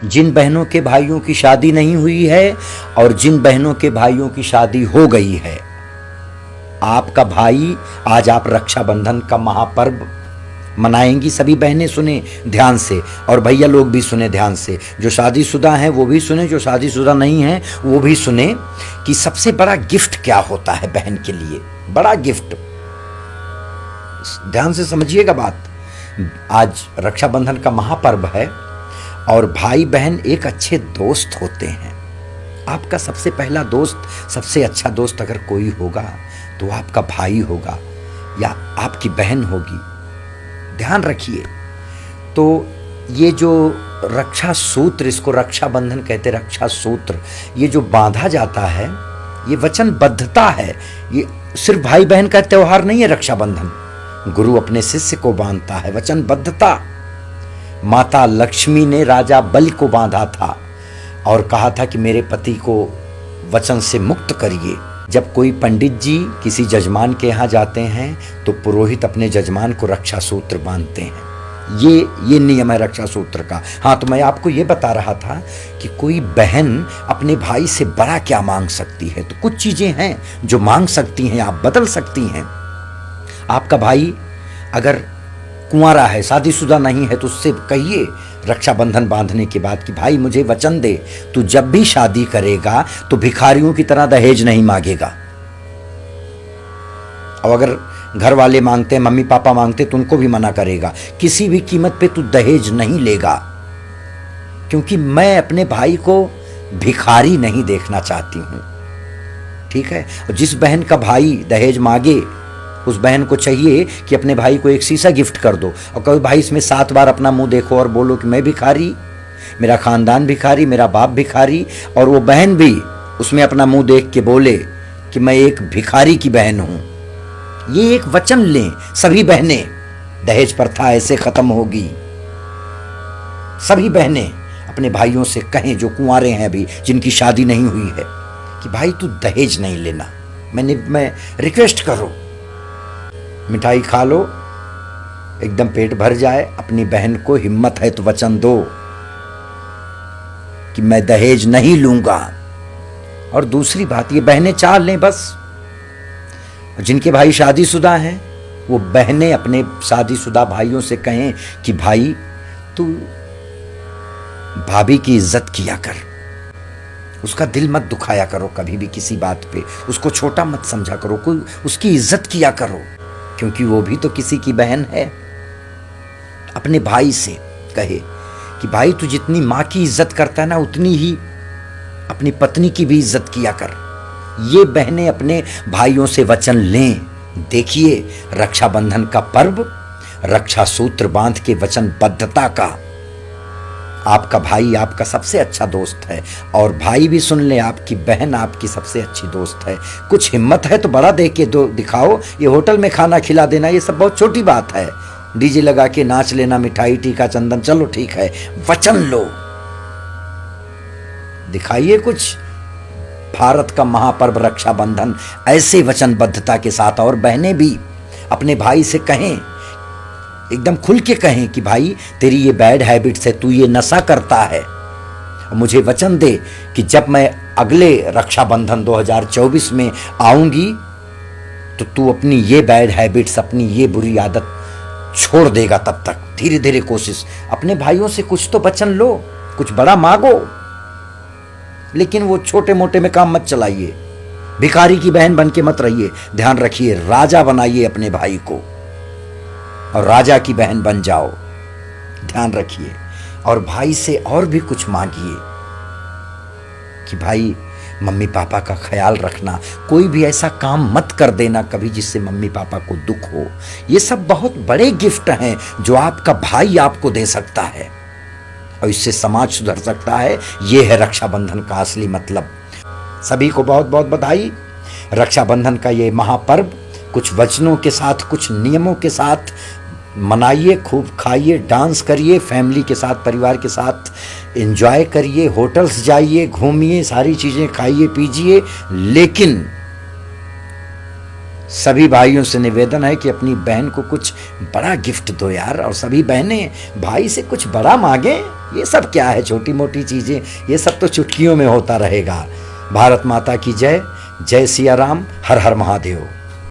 जिन बहनों के भाइयों की शादी नहीं हुई है और जिन बहनों के भाइयों की शादी हो गई है, आपका भाई, आज आप रक्षाबंधन का महापर्व मनाएंगी। सभी बहनें सुने ध्यान से और भैया लोग भी सुने ध्यान से, जो शादीशुदा हैं वो भी सुने, जो शादीशुदा नहीं हैं वो भी सुने कि सबसे बड़ा गिफ्ट क्या होता है बहन के लिए। बड़ा गिफ्ट, ध्यान से समझिएगा बात। आज रक्षाबंधन का महापर्व है और भाई बहन एक अच्छे दोस्त होते हैं। आपका सबसे पहला दोस्त, सबसे अच्छा दोस्त अगर कोई होगा तो आपका भाई होगा या आपकी बहन होगी। ध्यान रखिए। तो ये जो रक्षा सूत्र, इसको रक्षाबंधन कहते, रक्षा सूत्र, ये जो बांधा जाता है ये वचनबद्धता है। ये सिर्फ भाई बहन का त्योहार नहीं है रक्षाबंधन, गुरु अपने शिष्य को बांधता है। वचनबद्धता, माता लक्ष्मी ने राजा बलि को बांधा था और कहा था कि मेरे पति को वचन से मुक्त करिए। जब कोई पंडित जी किसी जजमान के यहाँ जाते हैं तो पुरोहित अपने जजमान को रक्षा सूत्र बांधते हैं। ये नियम है रक्षा सूत्र का। हाँ, तो मैं आपको ये बता रहा था कि कोई बहन अपने भाई से बड़ा क्या मांग सकती है। तो कुछ चीजें हैं जो मांग सकती हैं, आप बदल सकती हैं। आपका भाई अगर कुंवारा है, शादीशुदा नहीं है, तो उससे कहिए रक्षाबंधन बांधने के बाद कि भाई मुझे वचन दे, तू जब भी शादी करेगा तो भिखारियों की तरह दहेज नहीं मांगेगा। और अगर घर वाले मांगते हैं, मम्मी पापा मांगते, तो उनको भी मना करेगा, किसी भी कीमत पे तू दहेज नहीं लेगा, क्योंकि मैं अपने भाई को भिखारी नहीं देखना चाहती हूं। ठीक है। और जिस बहन का भाई दहेज मांगे उस बहन को चाहिए कि अपने भाई को एक शीशा गिफ्ट कर दो और कहो भाई इसमें 7 बार अपना मुंह देखो और बोलो कि मैं भिखारी, मेरा खानदान भिखारी, मेरा बाप भिखारी, और वो बहन भी उसमें अपना मुंह देख के बोले कि मैं एक भिखारी की बहन हूं। ये एक वचन लें सभी बहनें, दहेज प्रथा ऐसे खत्म होगी। सभी बहनें अपने भाइयों से कहें जो कुंवारे हैं अभी, जिनकी शादी नहीं हुई है, कि भाई तू दहेज नहीं लेना। मैं रिक्वेस्ट करो, मिठाई खा लो, एकदम पेट भर जाए। अपनी बहन को हिम्मत है तो वचन दो कि मैं दहेज नहीं लूंगा। और दूसरी बात, ये बहनें चाह लें बस। जिनके भाई शादीशुदा हैं वो बहनें अपने शादीशुदा भाइयों से कहें कि भाई तू भाभी की इज्जत किया कर, उसका दिल मत दुखाया करो कभी भी किसी बात पे, उसको छोटा मत समझा करो, कोई उसकी इज्जत किया करो, क्योंकि वो भी तो किसी की बहन है। अपने भाई से कहे कि भाई तू जितनी माँ की इज्जत करता है ना, उतनी ही अपनी पत्नी की भी इज्जत किया कर। ये बहनें अपने भाइयों से वचन लें। देखिए रक्षाबंधन का पर्व रक्षा सूत्र बांध के वचनबद्धता का। आपका भाई आपका सबसे अच्छा दोस्त है और भाई भी सुन ले, आपकी बहन आपकी सबसे अच्छी दोस्त है। कुछ हिम्मत है तो बड़ा दे के दो दिखाओ। ये होटल में खाना खिला देना ये सब बहुत छोटी बात है। डीजे लगा के नाच लेना, मिठाई टीका चंदन, चलो ठीक है, वचन लो, दिखाइए कुछ। भारत का महापर्व रक्षाबंधन ऐसे वचनबद्धता के साथ, और बहनें भी अपने भाई से कहें, एकदम खुल के कहें कि भाई तेरी ये बैड हैबिट्स है, तू ये नशा करता है, मुझे वचन दे कि जब मैं अगले रक्षाबंधन 2024 में आऊंगी तो तू अपनी ये बैड हैबिट्स, अपनी ये बुरी आदत छोड़ देगा। तब तक धीरे धीरे कोशिश, अपने भाइयों से कुछ तो वचन लो, कुछ बड़ा मांगो, लेकिन वो छोटे मोटे में काम मत चलाइए। भिखारी की बहन बन के मत रहिए। ध्यान रखिए, राजा बनाइए अपने भाई को और राजा की बहन बन जाओ। ध्यान रखिए। और भाई से और भी कुछ मांगिए कि भाई मम्मी पापा का ख्याल रखना, कोई भी ऐसा काम मत कर देना कभी जिससे मम्मी पापा को दुख हो। ये सब बहुत बड़े गिफ्ट हैं जो आपका भाई आपको दे सकता है और इससे समाज सुधर सकता है। ये है रक्षाबंधन का असली मतलब। सभी को बहुत बहुत बधाई। रक्षाबंधन का ये महापर्व कुछ वचनों के साथ, कुछ नियमों के साथ मनाइए, खूब खाइए, डांस करिए, फैमिली के साथ, परिवार के साथ एंजॉय करिए, होटल्स जाइए, घूमिए, सारी चीज़ें खाइए पीजिए। लेकिन सभी भाइयों से निवेदन है कि अपनी बहन को कुछ बड़ा गिफ्ट दो यार, और सभी बहनें भाई से कुछ बड़ा मांगें। ये सब क्या है, छोटी मोटी चीज़ें, ये सब तो चुटकियों में होता रहेगा। भारत माता की जय। जय सिया राम। हर हर महादेव।